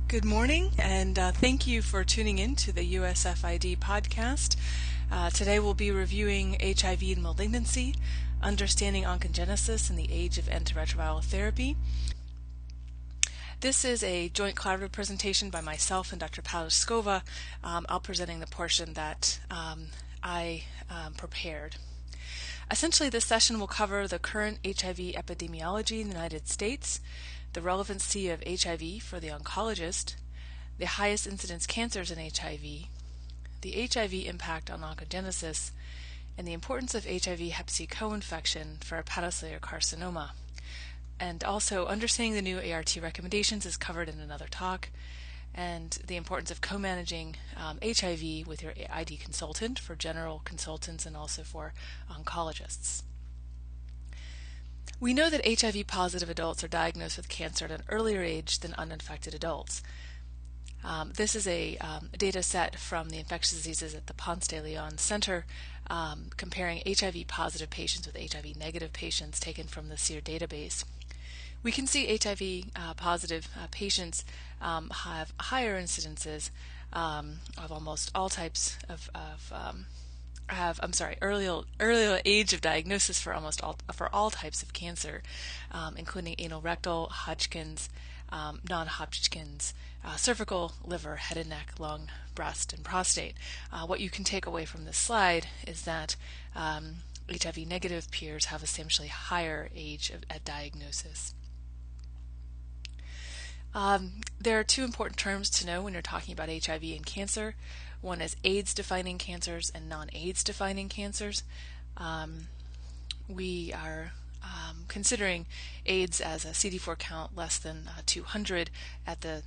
Good morning, and thank you for tuning in to the USFID podcast. Today we'll be reviewing HIV and malignancy, understanding oncogenesis in the age of antiretroviral therapy. This is a joint collaborative presentation by myself and Dr. Palaskova. I'll presenting the portion that I prepared. Essentially, this session will cover the current HIV epidemiology in the United States, the relevancy of HIV for the oncologist, the highest incidence cancers in HIV, the HIV impact on oncogenesis, and the importance of HIV hep C coinfection for hepatocellular carcinoma. And also, understanding the new ART recommendations is covered in another talk, and the importance of co-managing HIV with your ID consultant for general consultants and also for oncologists. We know that HIV-positive adults are diagnosed with cancer at an earlier age than uninfected adults. This is a data set from the Infectious Diseases at the Ponce de Leon Center comparing HIV-positive patients with HIV-negative patients taken from the SEER database. We can see HIV-positive patients have higher incidences of almost all types of earlier age of diagnosis for all types of cancer, including anal, rectal, Hodgkin's, non-Hodgkin's, cervical, liver, head and neck, lung, breast, and prostate. What you can take away from this slide is that HIV-negative peers have essentially higher age at diagnosis. There are two important terms to know when you're talking about HIV and cancer. One is AIDS-defining cancers and non-AIDS defining cancers. We are considering AIDS as a CD4 count less than 200 at the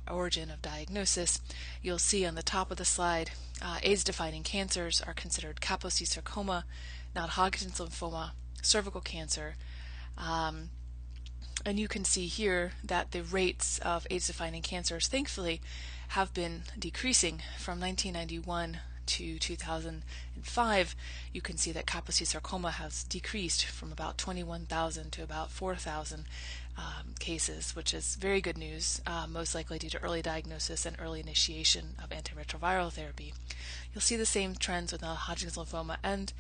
origin of diagnosis. You'll see on the top of the slide, AIDS-defining cancers are considered Kaposi sarcoma, non-Hodgkin's lymphoma, cervical cancer, and you can see here that the rates of AIDS-defining cancers, thankfully, have been decreasing from 1991 to 2005. You can see that Kaposi sarcoma has decreased from about 21,000 to about 4,000 cases, which is very good news, most likely due to early diagnosis and early initiation of antiretroviral therapy. You'll see the same trends with non-Hodgkin's lymphoma, and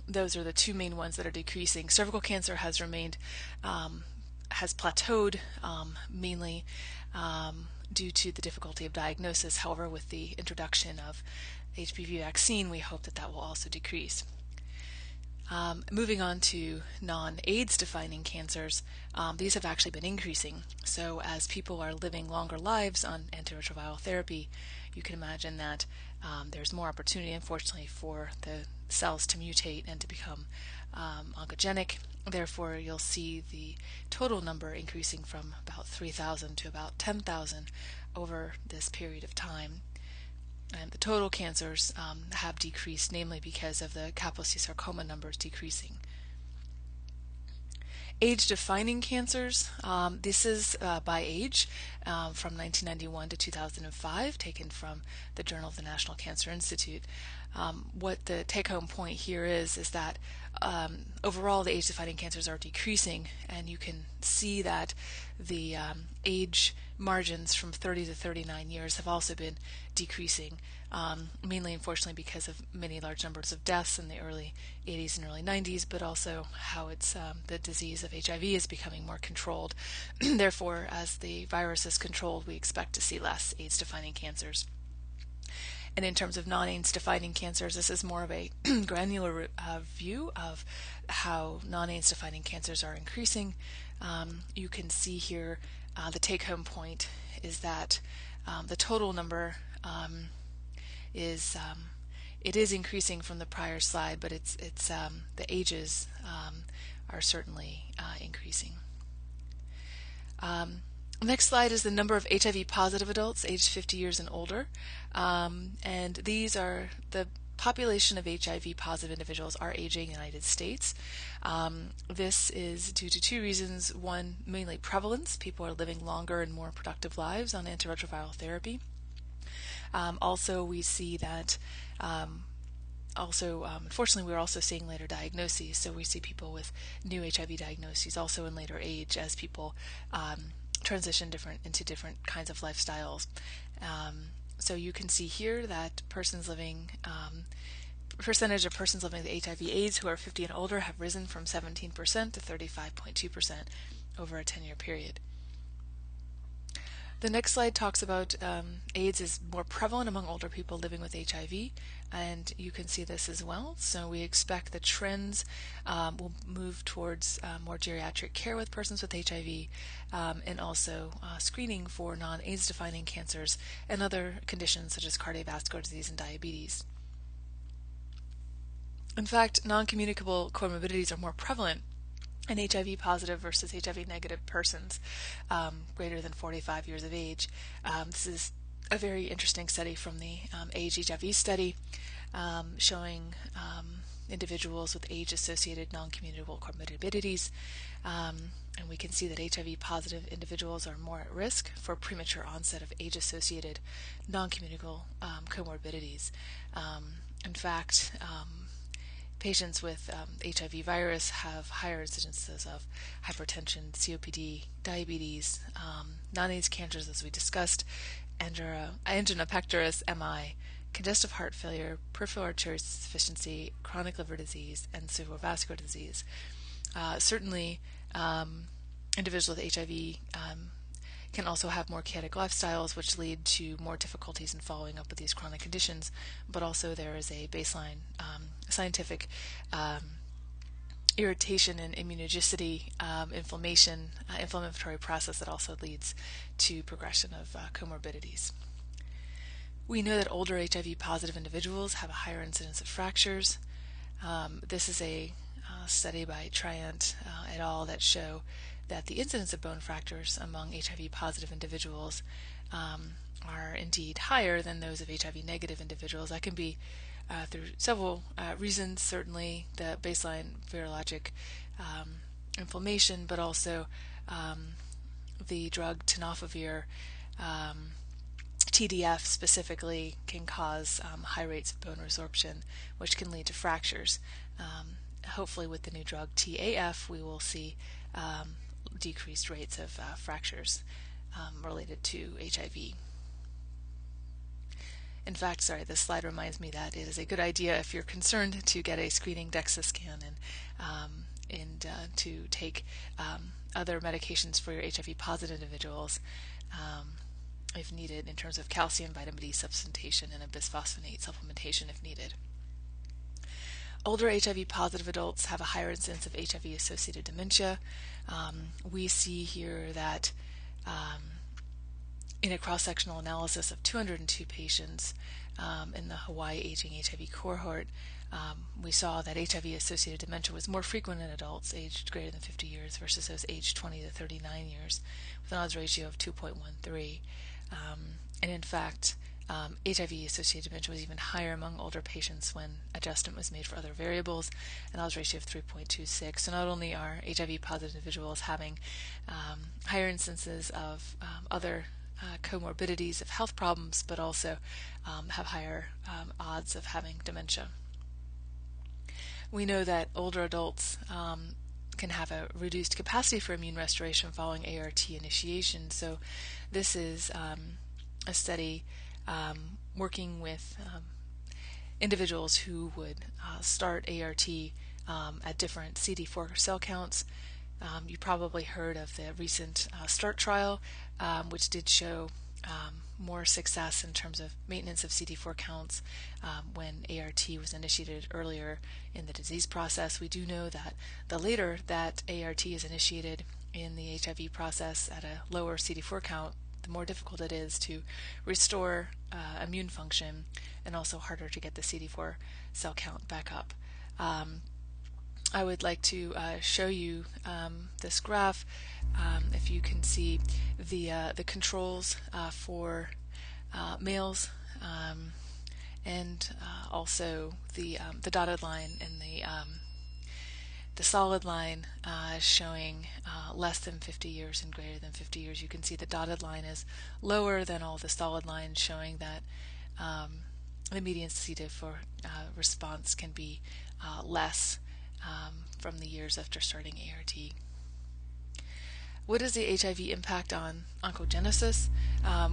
those are the two main ones that are decreasing. Cervical cancer has remained, has plateaued, mainly due to the difficulty of diagnosis. However, with the introduction of HPV vaccine, we hope that that will also decrease. Moving on to non-AIDS defining cancers, these have actually been increasing. So as people are living longer lives on antiretroviral therapy, you can imagine that there's more opportunity, unfortunately, for the cells to mutate and to become oncogenic. Therefore, you'll see the total number increasing from about 3,000 to about 10,000 over this period of time. And the total cancers have decreased, namely because of the Kaposi sarcoma numbers decreasing. Age-defining cancers, this is by age from 1991 to 2005, taken from the Journal of the National Cancer Institute. What the take-home point here is that overall the age-defining cancers are decreasing, and you can see that the age margins from 30 to 39 years have also been decreasing, mainly unfortunately because of many large numbers of deaths in the early 80s and early 90s, but also how it's the disease of HIV is becoming more controlled. Therefore, as the virus is controlled, we expect to see less AIDS-defining cancers. And in terms of non-AIDS defining cancers, this is more of a granular view of how non-AIDS defining cancers are increasing. You can see here the take-home point is that the total number is increasing from the prior slide, but it's the ages are certainly increasing. Next slide is the number of HIV-positive adults aged 50 years and older, and these are the population of HIV-positive individuals are aging in the United States. This is due to two reasons. One, mainly prevalence. People are living longer and more productive lives on antiretroviral therapy. Also, we see that unfortunately, we're also seeing later diagnoses. So we see people with new HIV diagnoses also in later age as people transition into different kinds of lifestyles. So you can see here that percentage of persons living with HIV/AIDS who are 50 and older have risen from 17% to 35.2% over a 10-year period. The next slide talks about AIDS is more prevalent among older people living with HIV, and you can see this as well. So we expect the trends will move towards more geriatric care with persons with HIV, and also screening for non-AIDS defining cancers and other conditions such as cardiovascular disease and diabetes. In fact, non-communicable comorbidities are more prevalent in HIV-positive versus HIV-negative persons greater than 45 years of age. This is a very interesting study from the AIDS HIV study showing individuals with age-associated non-communicable comorbidities. And we can see that HIV-positive individuals are more at risk for premature onset of age-associated non-communicable comorbidities. In fact, patients with HIV virus have higher incidences of hypertension, COPD, diabetes, non-AIDS cancers, as we discussed, angina pectoris, MI, congestive heart failure, peripheral arterial insufficiency, chronic liver disease, and cerebrovascular disease. Certainly, individuals with HIV can also have more chaotic lifestyles, which lead to more difficulties in following up with these chronic conditions, but also there is a baseline scientific irritation and immunogenicity, inflammatory process that also leads to progression of comorbidities. We know that older HIV-positive individuals have a higher incidence of fractures. This is a study by Triant et al. That show that the incidence of bone fractures among HIV-positive individuals are indeed higher than those of HIV-negative individuals. That can be through several reasons, certainly the baseline virologic inflammation, but also the drug tenofovir, TDF specifically, can cause high rates of bone resorption, which can lead to fractures. Hopefully with the new drug TAF, we will see decreased rates of fractures related to HIV. In fact, this slide reminds me that it is a good idea, if you're concerned, to get a screening DEXA scan and to take other medications for your HIV-positive individuals if needed, in terms of calcium, vitamin D supplementation, and a bisphosphonate supplementation if needed. Older HIV-positive adults have a higher incidence of HIV-associated dementia. We see here that in a cross-sectional analysis of 202 patients in the Hawaii Aging HIV cohort, we saw that HIV-associated dementia was more frequent in adults aged greater than 50 years versus those aged 20 to 39 years, with an odds ratio of 2.13. And in fact, HIV-associated dementia was even higher among older patients when adjustment was made for other variables, an odds ratio of 3.26. So not only are HIV-positive individuals having higher instances of other comorbidities of health problems, but also have higher odds of having dementia. We know that older adults can have a reduced capacity for immune restoration following ART initiation. So this is a study working with individuals who would start ART at different CD4 cell counts. You probably heard of the recent START trial, which did show more success in terms of maintenance of CD4 counts when ART was initiated earlier in the disease process. We do know that the later that ART is initiated in the HIV process at a lower CD4 count, the more difficult it is to restore immune function, and also harder to get the CD4 cell count back up. I would like to show you this graph. If you can see the controls for males, and also the dotted line and the solid line showing less than 50 years and greater than 50 years. You can see the dotted line is lower than all the solid lines, showing that the median CD4 response can be less from the years after starting ART. What is the HIV impact on oncogenesis?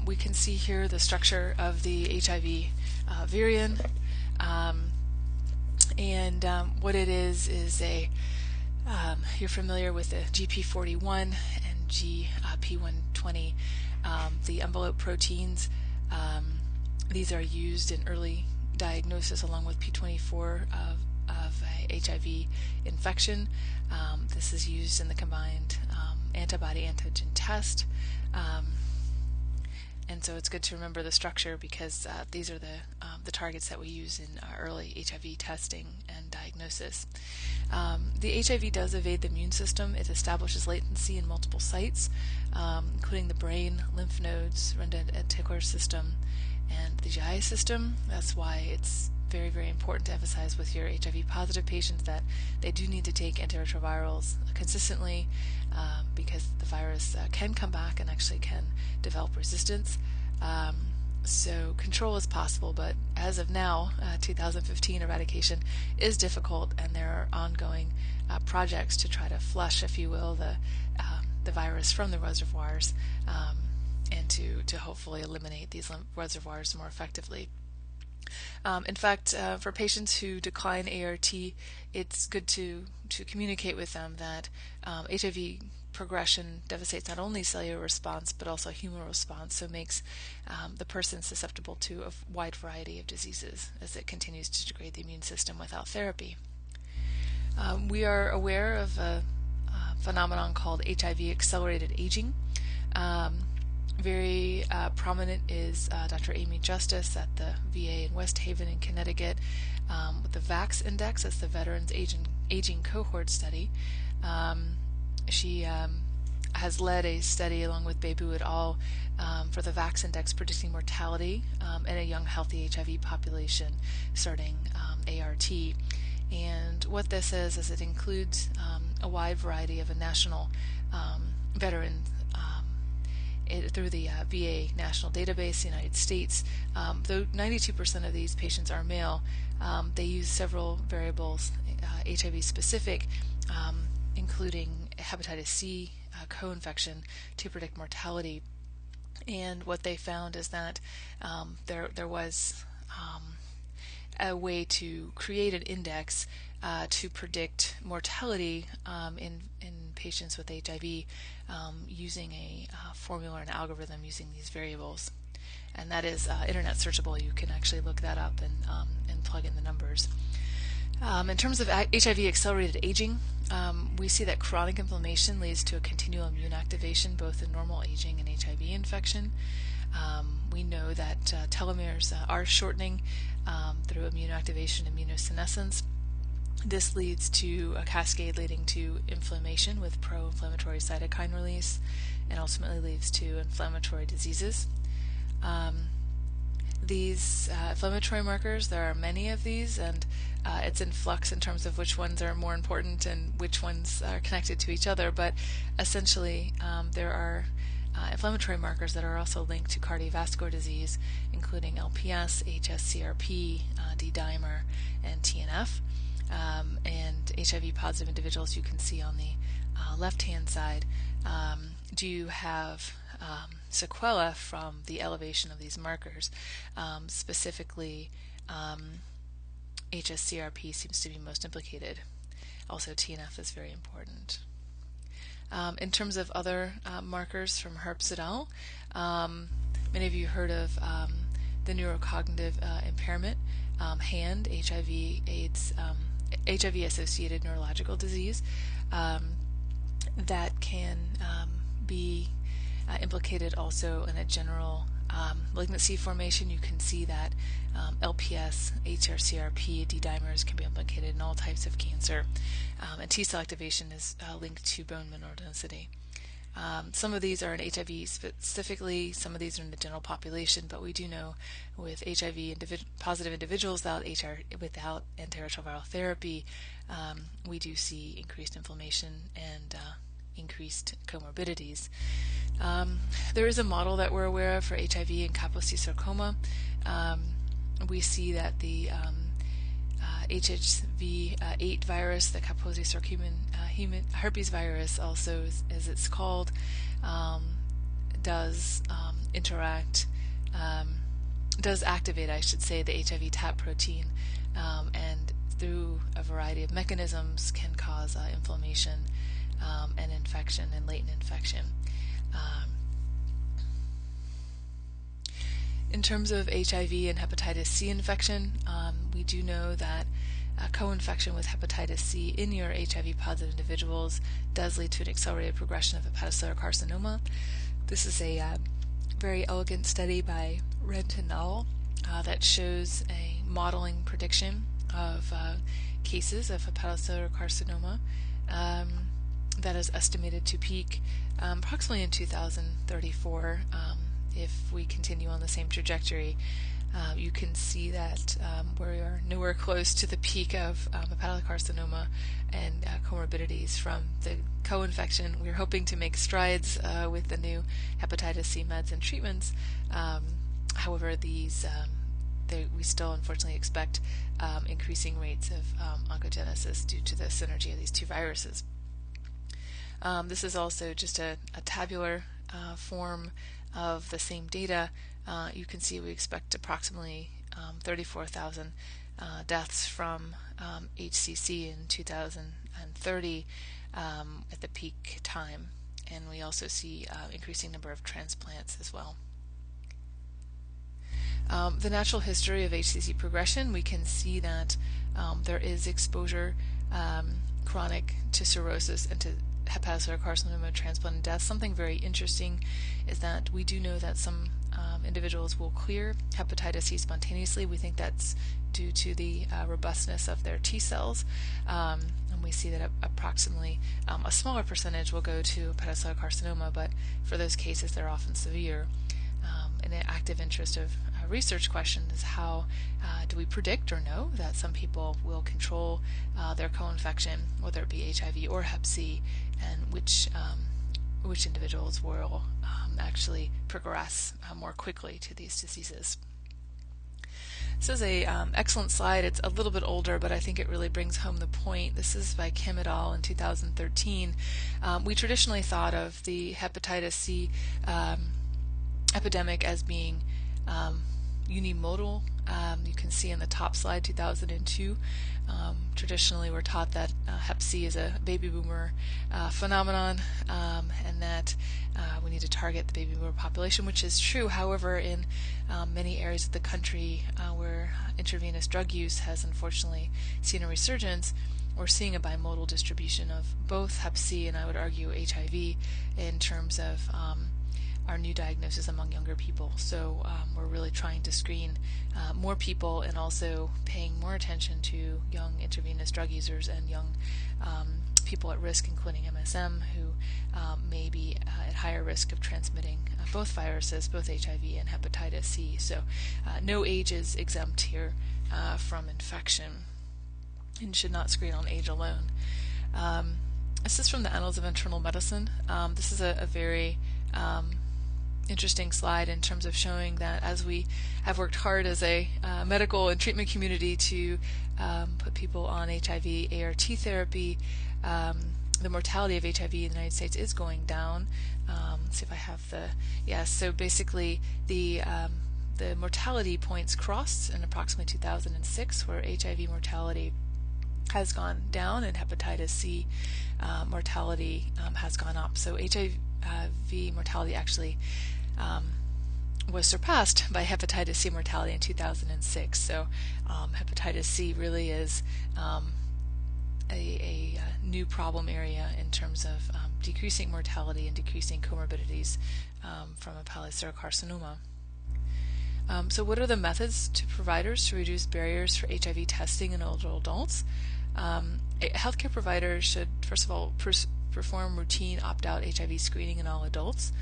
We can see here the structure of the HIV virion, and what it is you're familiar with the GP41 and GP120, the envelope proteins. These are used in early diagnosis along with P24 of a HIV infection. This is used in the combined antibody antigen test. And so it's good to remember the structure because these are the targets that we use in early HIV testing and diagnosis. The HIV does evade the immune system. It establishes latency in multiple sites, including the brain, lymph nodes, reticular system, and the GI system. That's why it's very, very important to emphasize with your HIV-positive patients that they do need to take antiretrovirals consistently because the virus can come back and actually can develop resistance. So control is possible, but as of now, 2015 eradication is difficult, and there are ongoing projects to try to flush, if you will, the virus from the reservoirs and to hopefully eliminate these reservoirs more effectively. In fact, for patients who decline ART, it's good to communicate with them that HIV progression devastates not only cellular response but also humoral response, so makes the person susceptible to a wide variety of diseases as it continues to degrade the immune system without therapy. We are aware of a phenomenon called HIV Accelerated Aging. Very prominent is Dr. Amy Justice at the VA in West Haven in Connecticut with the VAX Index. That's the Veterans Aging Cohort Study. She has led a study along with Bebu et al. For the VAX Index predicting mortality in a young healthy HIV population starting ART. And what this is it includes a wide variety of a national veteran through the VA National Database, United States. Though 92% of these patients are male, they use several variables, HIV specific, including hepatitis C coinfection, to predict mortality. And what they found is that there was a way to create an index to predict mortality in patients with HIV using a formula and algorithm using these variables. And that is internet searchable. You can actually look that up and plug in the numbers. In terms of HIV accelerated aging, we see that chronic inflammation leads to a continual immune activation both in normal aging and HIV infection. We know that telomeres are shortening through immune activation and immunosenescence. This leads to a cascade leading to inflammation with pro-inflammatory cytokine release and ultimately leads to inflammatory diseases. These inflammatory markers, there are many of these, and it's in flux in terms of which ones are more important and which ones are connected to each other, but essentially there are inflammatory markers that are also linked to cardiovascular disease, including LPS, hsCRP, D-dimer, and TNF. And HIV-positive individuals, you can see on the left-hand side, do have sequela from the elevation of these markers. Specifically, hsCRP seems to be most implicated. Also, TNF is very important. In terms of other markers from Herbst et al., many of you heard of the neurocognitive impairment, HAND, HIV/AIDS, HIV-associated neurological disease, that can be implicated also in a general malignancy formation. You can see that LPS, hsCRP, D-dimers can be implicated in all types of cancer, and T-cell activation is linked to bone mineral density. Some of these are in HIV specifically, some of these are in the general population, but we do know with HIV positive individuals without antiretroviral therapy, we do see increased inflammation and increased comorbidities. There is a model that we're aware of for HIV and Kaposi sarcoma. We see that the HHV8 virus, the Kaposi human herpes virus, also as it's called, does interact, does activate, I should say, the HIV TAP protein, and through a variety of mechanisms can cause inflammation and infection and latent infection. In terms of HIV and hepatitis C infection, we do know that co-infection with hepatitis C in your HIV-positive individuals does lead to an accelerated progression of hepatocellular carcinoma. This is a very elegant study by Rent and al. That shows a modeling prediction of cases of hepatocellular carcinoma that is estimated to peak approximately in 2034. If we continue on the same trajectory, you can see that we are nowhere close to the peak of hepatocellular carcinoma and comorbidities from the co-infection. We're hoping to make strides with the new hepatitis C meds and treatments. However, we still unfortunately expect increasing rates of oncogenesis due to the synergy of these two viruses. This is also just a tabular form of the same data. You can see we expect approximately 34,000 deaths from HCC in 2030 at the peak time, and we also see increasing number of transplants as well. The natural history of HCC progression, we can see that there is exposure chronic to cirrhosis and to hepatocellular carcinoma transplant and death. Something very interesting is that we do know that some individuals will clear hepatitis C spontaneously. We think that's due to the robustness of their T cells, and we see that approximately a smaller percentage will go to hepatocellular carcinoma, but for those cases they're often severe. An active interest of research question is how do we predict or know that some people will control their co-infection, whether it be HIV or Hep C, and which individuals will actually progress more quickly to these diseases. This is a excellent slide. It's a little bit older, but I think it really brings home the point. This is by Kim et al. In 2013. We traditionally thought of the hepatitis C epidemic as being unimodal. You can see in the top slide 2002. Traditionally we're taught that Hep C is a baby boomer phenomenon, and that we need to target the baby boomer population, which is true. However, in many areas of the country where intravenous drug use has unfortunately seen a resurgence, we're seeing a bimodal distribution of both Hep C and I would argue HIV in terms of our new diagnosis among younger people. So we're really trying to screen more people and also paying more attention to young intravenous drug users and young people at risk, including MSM, who may be at higher risk of transmitting both viruses, both HIV and hepatitis C. So no age is exempt here from infection and should not screen on age alone. This is from the Annals of Internal Medicine. This is a very interesting slide in terms of showing that as we have worked hard as a medical and treatment community to put people on HIV ART therapy, the mortality of HIV in the United States is going down. Let's see if I have the, yes, so basically the mortality points crossed in approximately 2006, where HIV mortality has gone down and hepatitis C mortality has gone up. So HIV mortality actually was surpassed by hepatitis C mortality in 2006. So hepatitis C really is a new problem area in terms of decreasing mortality and decreasing comorbidities from hepatocellular carcinoma. So what are the methods to providers to reduce barriers for HIV testing in older adults? Healthcare providers should, first of all, perform routine opt-out HIV screening in all adults,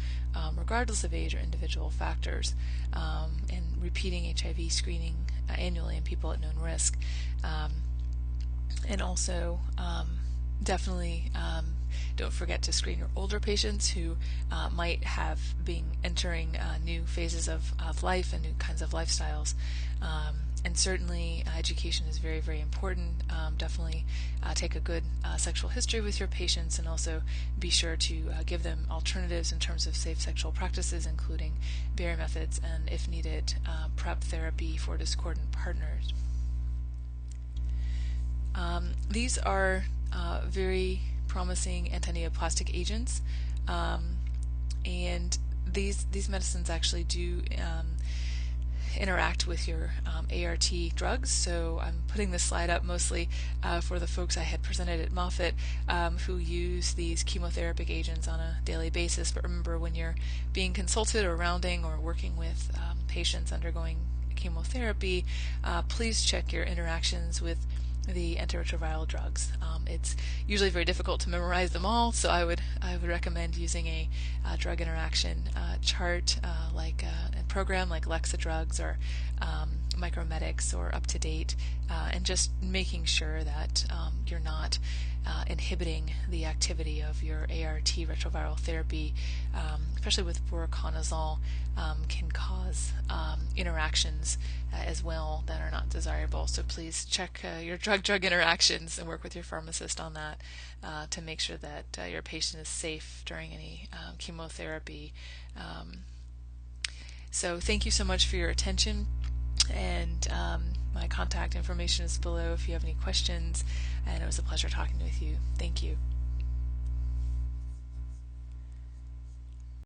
regardless of age or individual factors, and repeating HIV screening annually in people at known risk. And also, definitely don't forget to screen your older patients who might have been entering new phases of life and new kinds of lifestyles. And certainly education is very, very important. Definitely take a good sexual history with your patients, and also be sure to give them alternatives in terms of safe sexual practices, including barrier methods and, if needed, PrEP therapy for discordant partners. These are very promising antineoplastic agents, and these medicines actually do interact with your ART drugs. So I'm putting this slide up mostly for the folks I had presented at Moffitt who use these chemotherapic agents on a daily basis. But remember, when you're being consulted or rounding or working with patients undergoing chemotherapy, please check your interactions with the antiretroviral drugs. It's usually very difficult to memorize them all, so I would recommend using a drug interaction chart and program like Lexadrugs or Micromedics or UpToDate, and just making sure that you're not inhibiting the activity of your ART retroviral therapy, especially with voriconazole, can cause interactions as well that are not desirable. So please check your drug-drug interactions and work with your pharmacist on that to make sure that your patient is safe during any chemotherapy. So thank you so much for your attention, and my contact information is below if you have any questions, and it was a pleasure talking with you. Thank you.